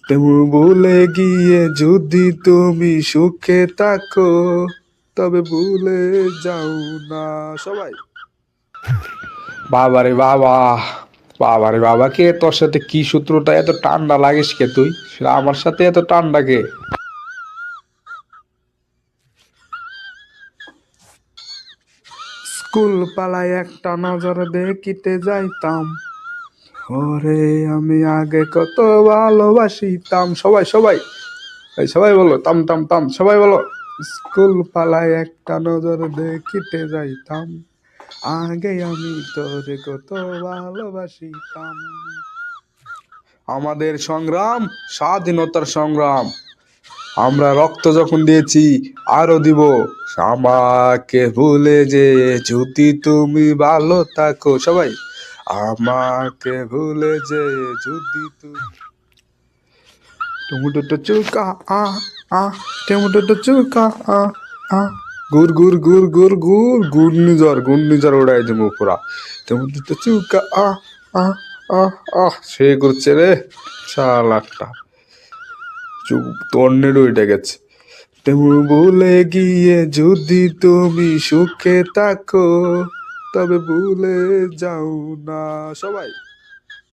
তুমি ভুলে গিয়ে যদি তুমি সুখে থাকো, তবে ভুলে যাও না। সবাই বাবারে বাবা, বাবারে বাবা, কে তোর সাথে কি সূত্রটা এত ঠান্ডা লাগিস কে তুই? আমার সাথে এত ঠান্ডা কে? স্কুল পালায় একটা নজর দেখিতে যাইতাম, ওরে আমি আগে কত ভালোবাসিতাম। সবাই সবাই, এই সবাই বলো, তাম তাম তাম, সবাই বলো। স্কুল পালায় একটা নজর দেখিতে যাইতাম, আগে আমি তোরে কত ভালোবাসিতাম। আমাদের সংগ্রাম স্বাধীনতার সংগ্রাম, আমরা রক্ত যখন দিয়েছি আরো দিব। আমাকে ভুলে যে যদি তুমি ভালো থাকো, সবাই। আমাকে ভুলে যে যদি তুমি টমেটোটা চুকা আ আ টমেটোটা চুকা আ আ গুর গুর গুর গুর গুর ঘূর্ণিঝড় উড়াই দেবো পুরা। টমেটোটা চুকা আ আ আ আ সে করছে রে শালাটা, চুপ টর্নেডো উঠে গেছে। তুমি ভুলে গিয়ে যদি তুমি সুখে থাকো, তবে ভুলে যাও না। সবাই